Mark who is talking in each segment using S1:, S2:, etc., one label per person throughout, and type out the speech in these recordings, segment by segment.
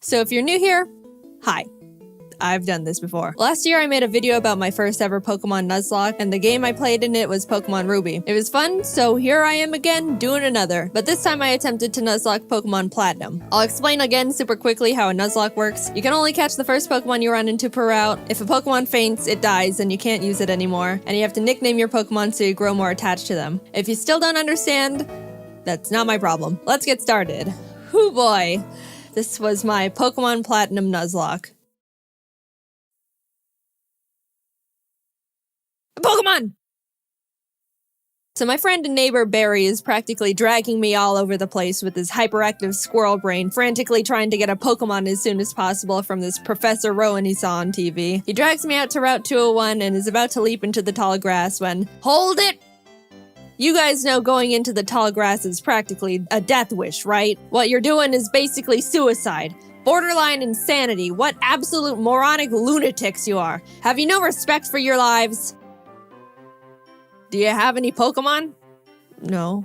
S1: So if you're new here, hi. I've done this before. Last year I made a video about my first ever Pokemon Nuzlocke, and the game I played in it was Pokemon Ruby. It was fun, so here I am again, doing another. But this time I attempted to Nuzlocke Pokemon Platinum. I'll explain again super quickly how a Nuzlocke works. You can only catch the first Pokemon you run into per route. If a Pokemon faints, it dies and you can't use it anymore. And you have to nickname your Pokemon so you grow more attached to them. If you still don't understand, that's not my problem. Let's get started. Hoo boy. This was my Pokemon Platinum Nuzlocke. Pokemon! So my friend and neighbor Barry is practically dragging me all over the place with his hyperactive squirrel brain, frantically trying to get a Pokemon as soon as possible from this Professor Rowan he saw on TV. He drags me out to Route 201 and is about to leap into the tall grass when, hold it! You guys know going into the tall grass is practically a death wish, right? What you're doing is basically suicide. Borderline insanity. What absolute moronic lunatics you are. Have you no respect for your lives? Do you have any Pokemon? No.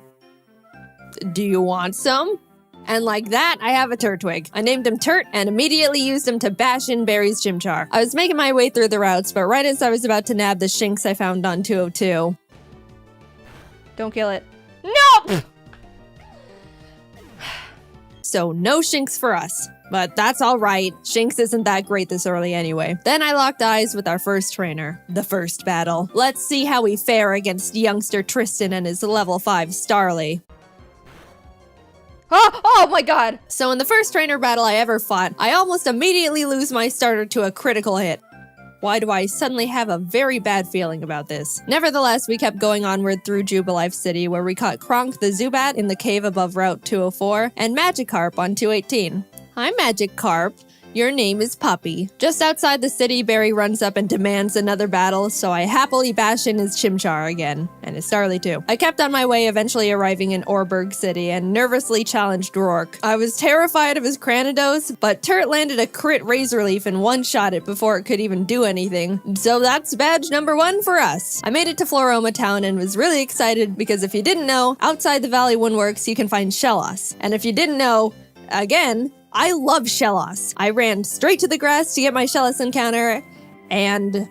S1: Do you want some? And like that, I have a Turtwig. I named him Turt and immediately used him to bash in Barry's Chimchar. I was making my way through the routes, but right as I was about to nab the Shinx I found on 202... Don't kill it. No! So no Shinx for us. But that's alright, Shinx isn't that great this early anyway. Then I locked eyes with our first trainer. The first battle. Let's see how we fare against youngster Tristan and his level 5 Starly. Oh my god! So in the first trainer battle I ever fought, I almost immediately lose my starter to a critical hit. Why do I suddenly have a very bad feeling about this? Nevertheless, we kept going onward through Jubilife City, where we caught Kronk the Zubat in the cave above Route 204, and Magikarp on 218. Hi, Magikarp. Your name is Puppy. Just outside the city, Barry runs up and demands another battle, so I happily bash in his Chimchar again, and his Starly too. I kept on my way, eventually arriving in Orberg City, and nervously challenged Rourke. I was terrified of his Cranidos, but Turt landed a crit Razor Leaf and one-shot it before it could even do anything. So that's badge number 1 for us. I made it to Floroma Town and was really excited because if you didn't know, outside the Valley Woodworks you can find Shellos. And if you didn't know, again, I love Shellos. I ran straight to the grass to get my Shellos encounter, and...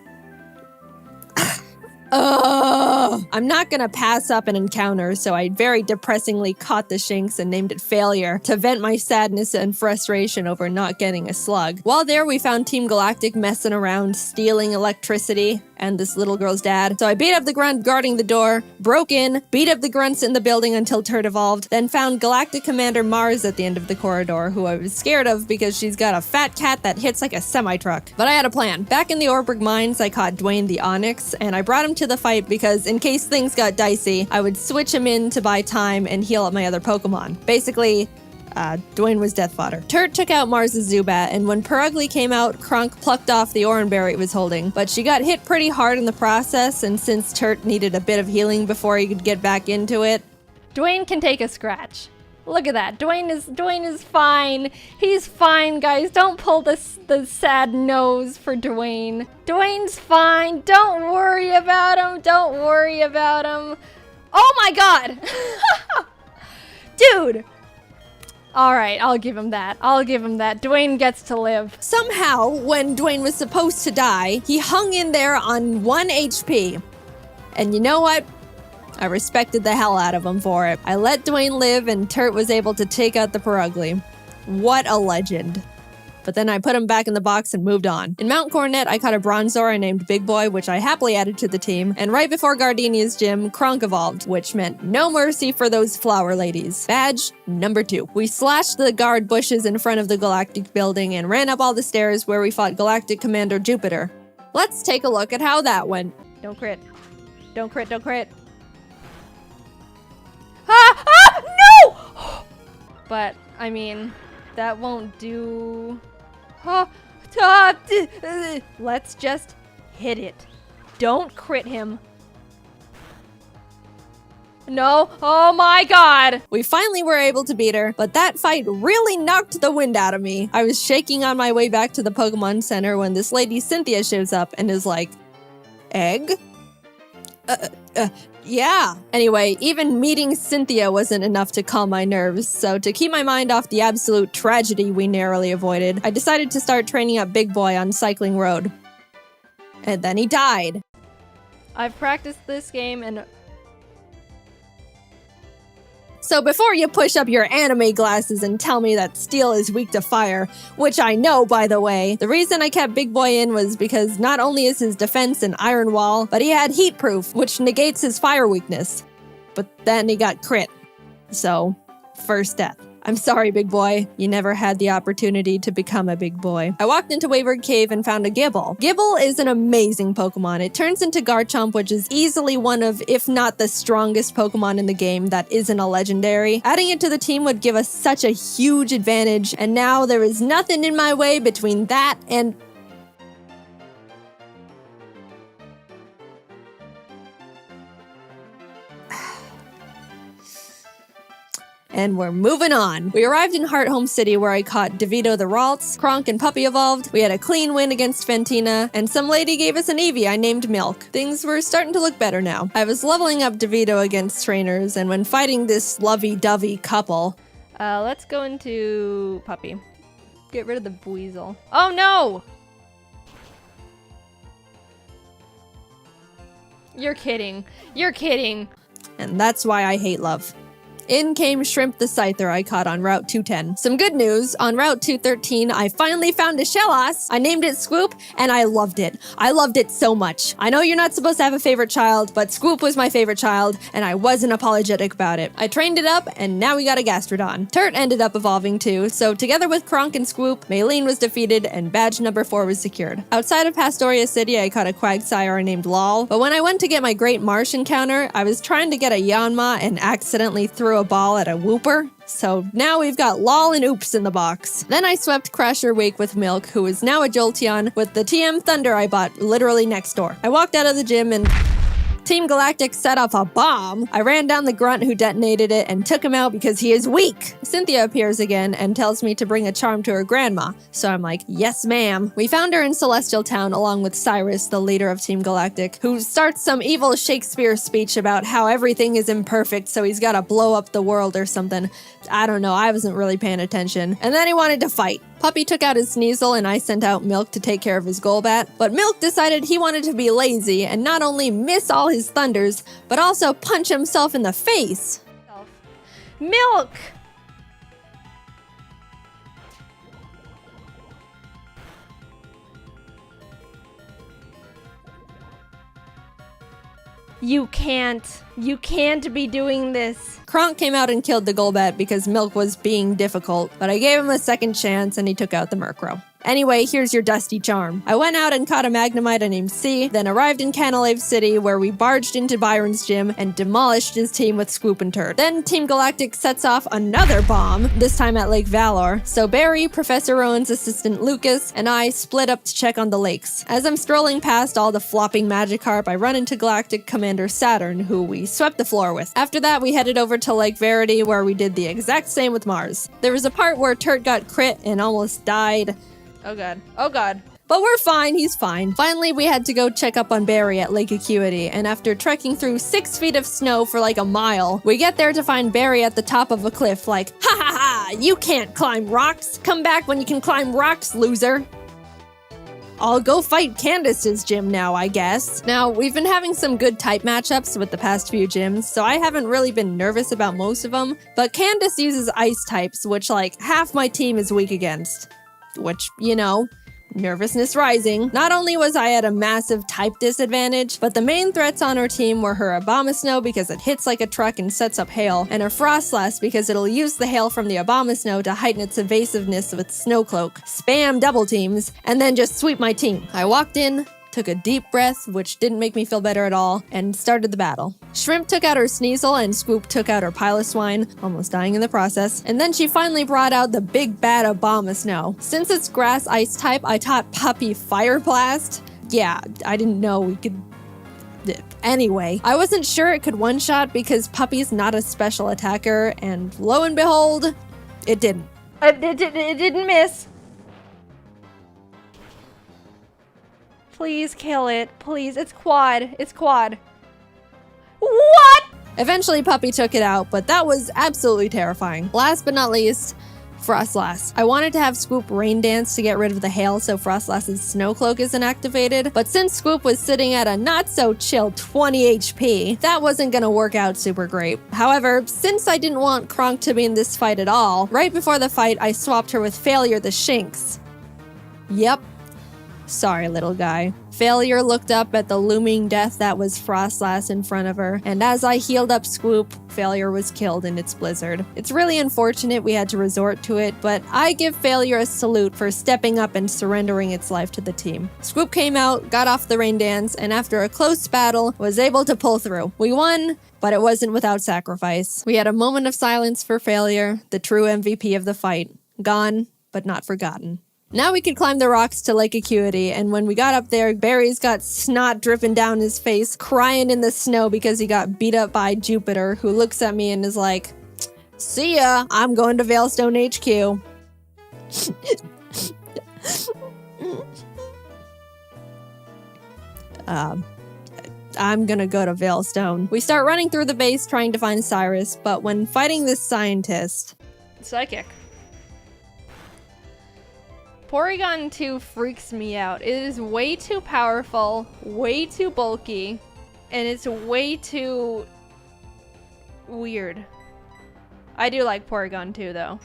S1: I'm not gonna pass up an encounter, so I very depressingly caught the Shinx and named it Failure to vent my sadness and frustration over not getting a slug. While there, we found Team Galactic messing around, stealing electricity, and this little girl's dad. So I beat up the grunt guarding the door, broke in, beat up the grunts in the building until Turt evolved, then found Galactic Commander Mars at the end of the corridor, who I was scared of because she's got a fat cat that hits like a semi-truck. But I had a plan. Back in the Orberg Mines, I caught Dwayne the Onyx, and I brought him to the fight because in case things got dicey, I would switch him in to buy time and heal up my other Pokemon. Basically, Dwayne was death fodder. Turt took out Mars's Zubat, and when Perugly came out, Kronk plucked off the Oranberry it was holding. But she got hit pretty hard in the process, and since Turt needed a bit of healing before he could get back into it...
S2: Dwayne can take a scratch. Look at that. Dwayne is fine. He's fine, guys. Don't pull the sad nose for Dwayne. Dwayne's fine. Don't worry about him. Don't worry about him. Oh my god! Dude! Alright, I'll give him that. I'll give him that. Dwayne gets to live.
S1: Somehow, when Dwayne was supposed to die, he hung in there on 1 HP. And you know what? I respected the hell out of him for it. I let Dwayne live and Turt was able to take out the Perugly. What a legend. But then I put him back in the box and moved on. In Mount Coronet, I caught a Bronzor named Big Boy, which I happily added to the team. And right before Gardenia's gym, Kronk evolved, which meant no mercy for those flower ladies. Badge number 2. We slashed the guard bushes in front of the Galactic building and ran up all the stairs where we fought Galactic Commander Jupiter. Let's take a look at how that went.
S2: Don't crit. Don't crit, don't crit. No! But, I mean, that won't do... Let's just hit it. Don't crit him. No. Oh my god.
S1: We finally were able to beat her, but that fight really knocked the wind out of me. I was shaking on my way back to the Pokemon Center when this lady Cynthia shows up and is like, Egg? Yeah. Anyway, even meeting Cynthia wasn't enough to calm my nerves, so to keep my mind off the absolute tragedy we narrowly avoided, I decided to start training up Big Boy on Cycling Road. And then he died.
S2: I've practiced this game and...
S1: So before you push up your anime glasses and tell me that steel is weak to fire, which I know, by the way, the reason I kept Big Boy in was because not only is his defense an iron wall, but he had heat proof, which negates his fire weakness. But then he got crit. So, first death. I'm sorry, Big Boy. You never had the opportunity to become a big boy. I walked into Wayward Cave and found a Gibble. Gibble is an amazing Pokemon. It turns into Garchomp, which is easily one of, if not the strongest Pokemon in the game that isn't a legendary. Adding it to the team would give us such a huge advantage, and now there is nothing in my way between that and... And we're moving on. We arrived in Hearthome City where I caught DeVito the Ralts, Kronk and Puppy evolved, we had a clean win against Fantina, and some lady gave us an Eevee I named Milk. Things were starting to look better now. I was leveling up DeVito against trainers, and when fighting this lovey-dovey couple...
S2: let's go into Puppy. Get rid of the Weasel. Oh no! You're kidding. You're kidding.
S1: And that's why I hate love. In came Shrimp the Scyther I caught on Route 210. Some good news, on Route 213, I finally found a Shellos. I named it Squoop, and I loved it. I loved it so much. I know you're not supposed to have a favorite child, but Squoop was my favorite child, and I wasn't apologetic about it. I trained it up, and now we got a Gastrodon. Turt ended up evolving too, so together with Kronk and Squoop, Maylene was defeated, and badge number 4 was secured. Outside of Pastoria City, I caught a Quagsire named Lol, but when I went to get my Great Marsh encounter, I was trying to get a Yanma and accidentally threw a ball at a Wooper. So now we've got Lol and Oops in the box. Then I swept Crasher Wake with Milk, who is now a Jolteon, with the TM Thunder I bought literally next door. I walked out of the gym and... Team Galactic set off a bomb. I ran down the grunt who detonated it and took him out because he is weak. Cynthia appears again and tells me to bring a charm to her grandma. So I'm like, yes ma'am. We found her in Celestial Town along with Cyrus, the leader of Team Galactic, who starts some evil Shakespeare speech about how everything is imperfect, so he's gotta blow up the world or something. I don't know, I wasn't really paying attention. And then he wanted to fight. Puppy took out his Sneasel and I sent out Milk to take care of his Golbat, but Milk decided he wanted to be lazy and not only miss all his thunders, but also punch himself in the face.
S2: Milk! You can't be doing this.
S1: Kronk came out and killed the Golbat because Milk was being difficult, but I gave him a second chance and he took out the Murkrow. Anyway, here's your dusty charm. I went out and caught a Magnemite named C, then arrived in Canalave City where we barged into Byron's gym and demolished his team with Squoop and Turd. Then Team Galactic sets off another bomb, this time at Lake Valor. So Barry, Professor Rowan's assistant Lucas, and I split up to check on the lakes. As I'm strolling past all the flopping Magikarp, I run into Galactic Commander Saturn, who we swept the floor with. After that, we headed over to Lake Verity where we did the exact same with Mars. There was a part where Turd got crit and almost died.
S2: Oh god. Oh god.
S1: But we're fine, he's fine. Finally, we had to go check up on Barry at Lake Acuity, and after trekking through 6 feet of snow for like a mile, we get there to find Barry at the top of a cliff like, ha ha ha, you can't climb rocks. Come back when you can climb rocks, loser. I'll go fight Candace's gym now, I guess. Now, we've been having some good type matchups with the past few gyms, so I haven't really been nervous about most of them, but Candace uses ice types, which like half my team is weak against. Which, you know, nervousness rising. Not only was I at a massive type disadvantage, but the main threats on our team were her Abomasnow because it hits like a truck and sets up hail, and her Frostlass because it'll use the hail from the Abomasnow to heighten its evasiveness with Snowcloak, spam double teams, and then just sweep my team. I walked in, took a deep breath, which didn't make me feel better at all, and started the battle. Shrimp took out her Sneasel and Squoop took out her Piloswine, almost dying in the process, and then she finally brought out the big bad Abomasnow. Since it's grass ice type, I taught Puppy Fire Blast. Yeah, I didn't know we could... Anyway, I wasn't sure it could one-shot because Puppy's not a special attacker, and lo and behold, it didn't.
S2: It didn't miss. Please kill it. Please. It's quad. It's quad. What?
S1: Eventually, Puppy took it out, but that was absolutely terrifying. Last but not least, Frostlass. I wanted to have Swoop rain dance to get rid of the hail so Frostlass's snow cloak isn't activated, but since Swoop was sitting at a not-so-chill 20 HP, that wasn't gonna work out super great. However, since I didn't want Kronk to be in this fight at all, right before the fight I swapped her with Failure the Shinx. Yep. Sorry, little guy. Failure looked up at the looming death that was Frostlass in front of her, and as I healed up Swoop, Failure was killed in its blizzard. It's really unfortunate we had to resort to it, but I give Failure a salute for stepping up and surrendering its life to the team. Swoop came out, got off the rain dance, and after a close battle, was able to pull through. We won, but it wasn't without sacrifice. We had a moment of silence for Failure, the true MVP of the fight. Gone, but not forgotten. Now we could climb the rocks to Lake Acuity, and when we got up there, Barry's got snot dripping down his face, crying in the snow because he got beat up by Jupiter, who looks at me and is like, "See ya, I'm going to Veilstone HQ." I'm gonna go to Veilstone. We start running through the base trying to find Cyrus, but when fighting this scientist...
S2: Psychic. Porygon 2 freaks me out. It is way too powerful, way too bulky, and it's way too weird. I do like Porygon 2 though.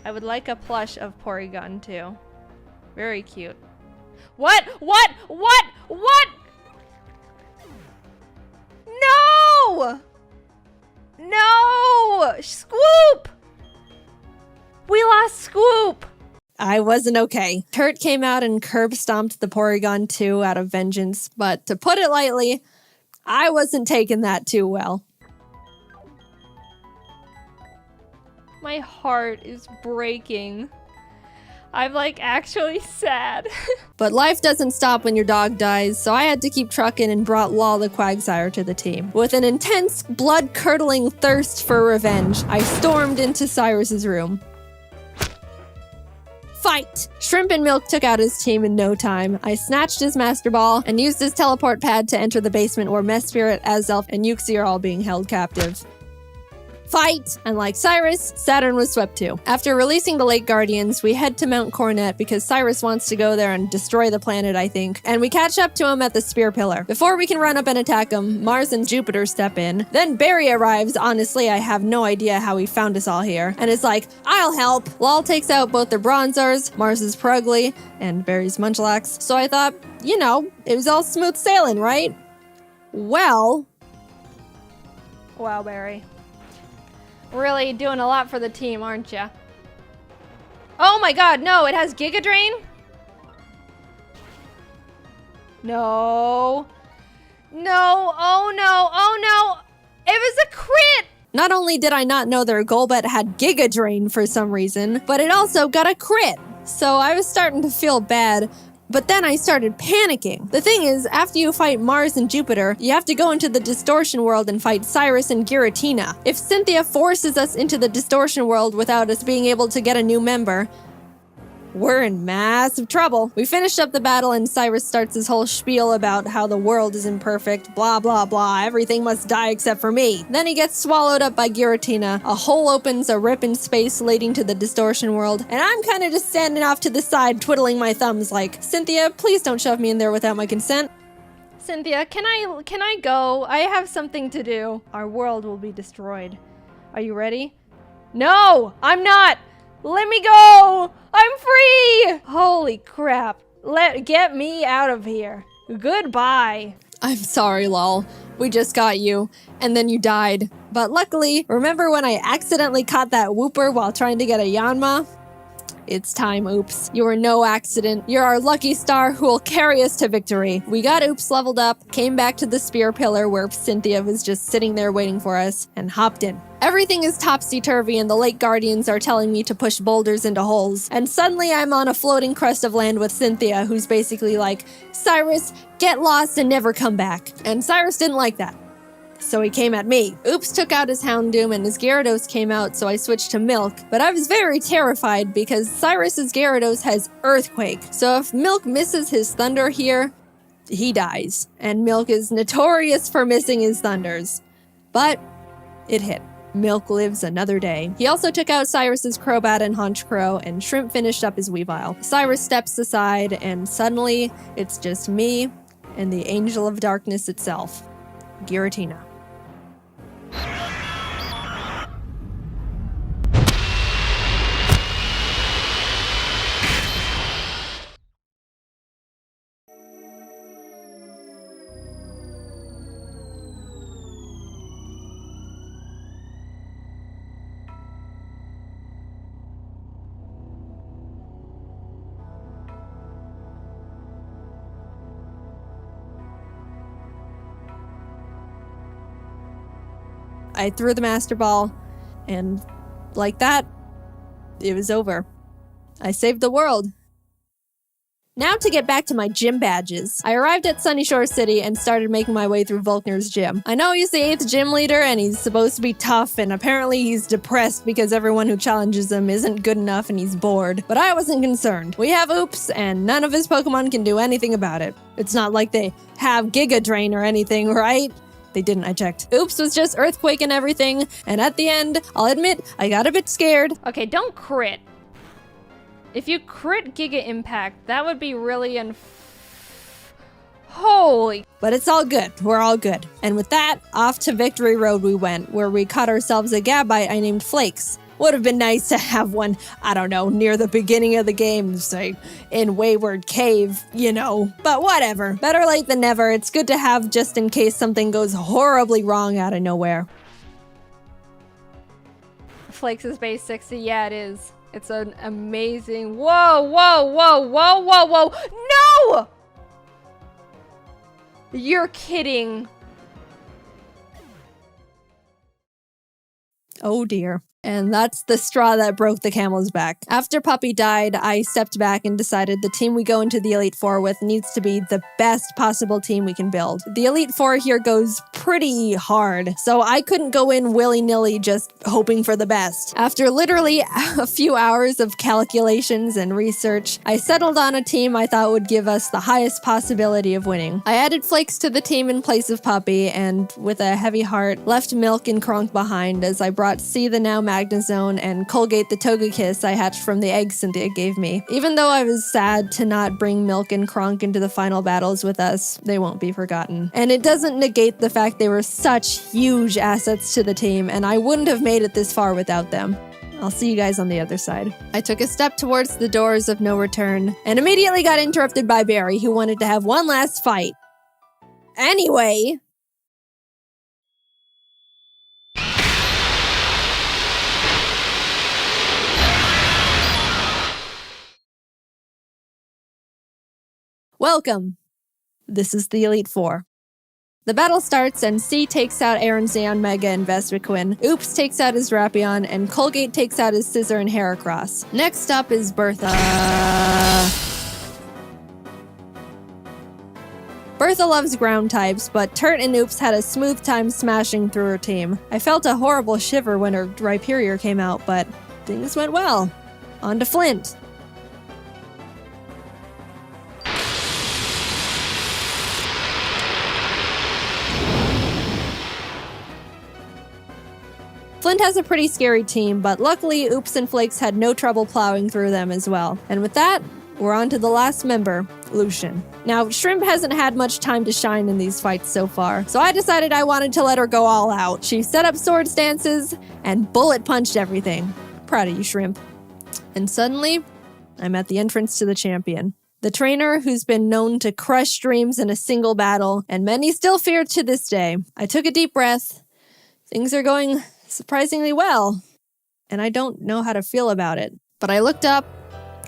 S2: I would like a plush of Porygon 2. Very cute. What? What? What? What? No! No! Scoop! We lost Scoop!
S1: I wasn't okay. Kurt came out and curb stomped the Porygon 2 out of vengeance, but to put it lightly, I wasn't taking that too well.
S2: My heart is breaking. I'm like actually sad.
S1: But life doesn't stop when your dog dies, so I had to keep trucking and brought Lol the Quagsire to the team. With an intense, blood-curdling thirst for revenge, I stormed into Cyrus's room. Fight! Shrimp and Milk took out his team in no time. I snatched his Master Ball and used his teleport pad to enter the basement where Mesprit, Azelf, and Uxie are all being held captive. Fight! And like Cyrus, Saturn was swept too. After releasing the Lake Guardians, we head to Mount Coronet because Cyrus wants to go there and destroy the planet, I think, and we catch up to him at the Spear Pillar. Before we can run up and attack him, Mars and Jupiter step in. Then Barry arrives. Honestly, I have no idea how he found us all here, and is like, "I'll help." Lol takes out both their Bronzors, Mars's Purugly, and Barry's Munchlax, so I thought, you know, it was all smooth sailing, right? Well...
S2: Wow, Barry. Really doing a lot for the team, aren't ya? Oh my god, no, it has Giga Drain? No. No, oh no, oh no. It was a crit!
S1: Not only did I not know their Golbat had Giga Drain for some reason, but it also got a crit. So I was starting to feel bad, but then I started panicking. The thing is, after you fight Mars and Jupiter, you have to go into the Distortion World and fight Cyrus and Giratina. If Cynthia forces us into the Distortion World without us being able to get a new member, we're in massive trouble. We finished up the battle and Cyrus starts his whole spiel about how the world is imperfect, blah blah blah, everything must die except for me. Then he gets swallowed up by Giratina, a hole opens, a rip in space leading to the Distortion World, and I'm kinda just standing off to the side twiddling my thumbs like, "Cynthia, please don't shove me in there without my consent."
S2: Cynthia, can I go? I have something to do. Our world will be destroyed. Are you ready? No, I'm not! Let me go! I'm free! Holy crap. Get me out of here. Goodbye.
S1: I'm sorry, Lol. We just got you, and then you died. But luckily, remember when I accidentally caught that Wooper while trying to get a Yanma? It's time, Oops. You were no accident. You're our lucky star who will carry us to victory. We got Oops leveled up, came back to the Spear Pillar where Cynthia was just sitting there waiting for us, and hopped in. Everything is topsy-turvy and the Lake Guardians are telling me to push boulders into holes. And suddenly I'm on a floating crust of land with Cynthia, who's basically like, "Cyrus, get lost and never come back." And Cyrus didn't like that. So he came at me. Oops took out his Houndoom and his Gyarados came out, so I switched to Milk. But I was very terrified because Cyrus's Gyarados has Earthquake. So if Milk misses his Thunder here, he dies, and Milk is notorious for missing his thunders. But it hit. Milk lives another day. He also took out Cyrus's Crobat and Honchkrow, and Shrimp finished up his Weavile. Cyrus steps aside, and suddenly, it's just me and the Angel of Darkness itself, Giratina. I threw the Master Ball, and like that, it was over. I saved the world. Now to get back to my gym badges. I arrived at Sunyshore City and started making my way through Volkner's gym. I know he's the 8th gym leader and he's supposed to be tough, and apparently he's depressed because everyone who challenges him isn't good enough and he's bored. But I wasn't concerned. We have Oops, and none of his Pokemon can do anything about it. It's not like they have Giga Drain or anything, right? They didn't, I checked. Oops was just Earthquake and everything, and at the end, I'll admit, I got a bit scared.
S2: Okay, don't crit. If you crit Giga Impact, that would be really holy.
S1: But it's all good. We're all good. And with that, off to Victory Road we went, where we caught ourselves a Gabite I named Flakes. Would have been nice to have one, I don't know, near the beginning of the game, say, in Wayward Cave, you know. But whatever. Better late than never. It's good to have just in case something goes horribly wrong out of nowhere.
S2: Flakes is base 60. Yeah, it is. It's an amazing... Whoa, whoa, whoa, whoa, whoa, whoa. No! You're kidding.
S1: Oh dear. And that's the straw that broke the camel's back. After Puppy died, I stepped back and decided the team we go into the Elite Four with needs to be the best possible team we can build. The Elite Four here goes pretty hard, so I couldn't go in willy-nilly just hoping for the best. After literally a few hours of calculations and research, I settled on a team I thought would give us the highest possibility of winning. I added Flakes to the team in place of Puppy, and with a heavy heart, left Milk and Kronk behind as I brought C the now Magnezone and Colgate the Togekiss I hatched from the eggs Cynthia gave me. Even though I was sad to not bring Milk and Kronk into the final battles with us, they won't be forgotten. And it doesn't negate the fact they were such huge assets to the team, and I wouldn't have made it this far without them. I'll see you guys on the other side. I took a step towards the doors of no return, and immediately got interrupted by Barry, who wanted to have one last fight. Anyway... Welcome. This is the Elite Four. The battle starts and C takes out Aaron Zeon Mega and Vespiquen, Oops takes out his Drapion, and Colgate takes out his Scissor and Heracross. Next up is Bertha. Bertha loves ground types, but Turt and Oops had a smooth time smashing through her team. I felt a horrible shiver when her Rhyperior came out, but things went well. On to Flint. Flint has a pretty scary team, but luckily Oops and Flakes had no trouble plowing through them as well. And with that, we're on to the last member, Lucian. Now, Shrimp hasn't had much time to shine in these fights so far, so I decided I wanted to let her go all out. She set up sword stances and bullet punched everything. Proud of you, Shrimp. And suddenly, I'm at the entrance to the champion. The trainer who's been known to crush dreams in a single battle, and many still fear to this day. I took a deep breath. Things are going surprisingly well, and I don't know how to feel about it. But I looked up,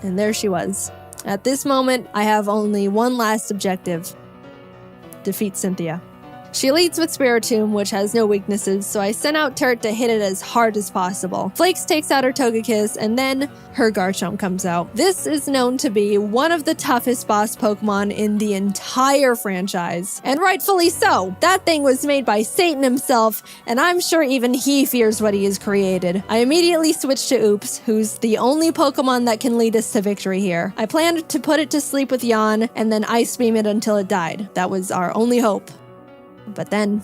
S1: and there she was. At this moment, I have only one last objective. Defeat Cynthia. She leads with Spiritomb, which has no weaknesses, so I sent out Turt to hit it as hard as possible. Flakes takes out her Togekiss, and then her Garchomp comes out. This is known to be one of the toughest boss Pokemon in the entire franchise. And rightfully so. That thing was made by Satan himself, and I'm sure even he fears what he has created. I immediately switched to Oops, who's the only Pokemon that can lead us to victory here. I planned to put it to sleep with Yawn, and then Ice Beam it until it died. That was our only hope. But then,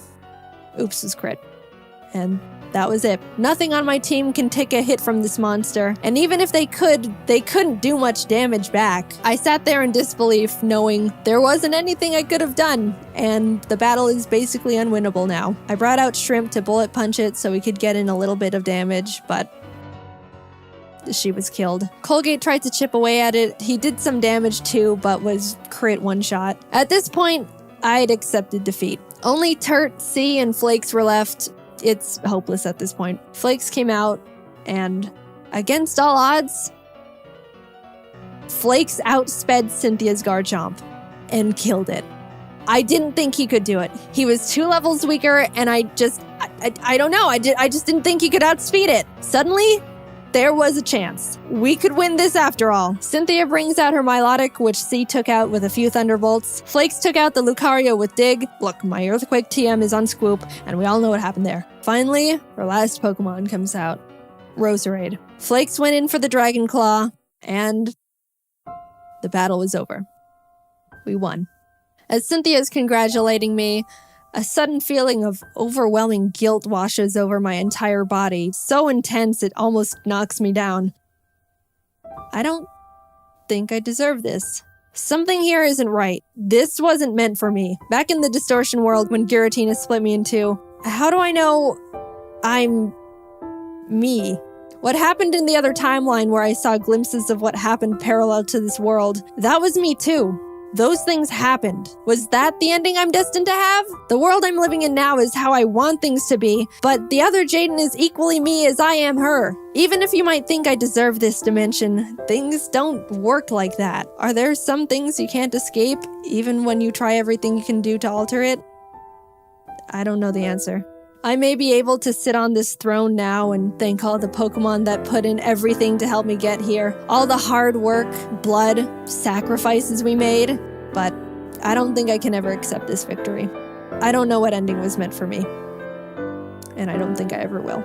S1: Oops was crit. And that was it. Nothing on my team can take a hit from this monster, and even if they could, they couldn't do much damage back. I sat there in disbelief, knowing there wasn't anything I could have done, and the battle is basically unwinnable now. I brought out Shrimp to bullet punch it so we could get in a little bit of damage, but she was killed. Colgate tried to chip away at it. He did some damage too, but was crit one shot. At this point, I'd accepted defeat. Only Turt, C, and Flakes were left. It's hopeless at this point. Flakes came out, and against all odds, Flakes outsped Cynthia's Garchomp and killed it. I didn't think he could do it. He was 2 levels weaker, and I don't know. I just didn't think he could outspeed it. Suddenly, there was a chance. We could win this after all. Cynthia brings out her Milotic, which C took out with a few Thunderbolts. Flakes took out the Lucario with Dig. Look, my Earthquake TM is on Scoop, and we all know what happened there. Finally, our last Pokemon comes out. Roserade. Flakes went in for the Dragon Claw, and the battle was over. We won. As Cynthia's congratulating me, a sudden feeling of overwhelming guilt washes over my entire body, so intense it almost knocks me down. I don't think I deserve this. Something here isn't right. This wasn't meant for me. Back in the Distortion world when Giratina split me in 2, how do I know I'm me? What happened in the other timeline where I saw glimpses of what happened parallel to this world, that was me too. Those things happened. Was that the ending I'm destined to have? The world I'm living in now is how I want things to be, but the other Jaiden is equally me as I am her. Even if you might think I deserve this dimension, things don't work like that. Are there some things you can't escape, even when you try everything you can do to alter it? I don't know the answer. I may be able to sit on this throne now and thank all the Pokemon that put in everything to help me get here. All the hard work, blood, sacrifices we made. But I don't think I can ever accept this victory. I don't know what ending was meant for me. And I don't think I ever will.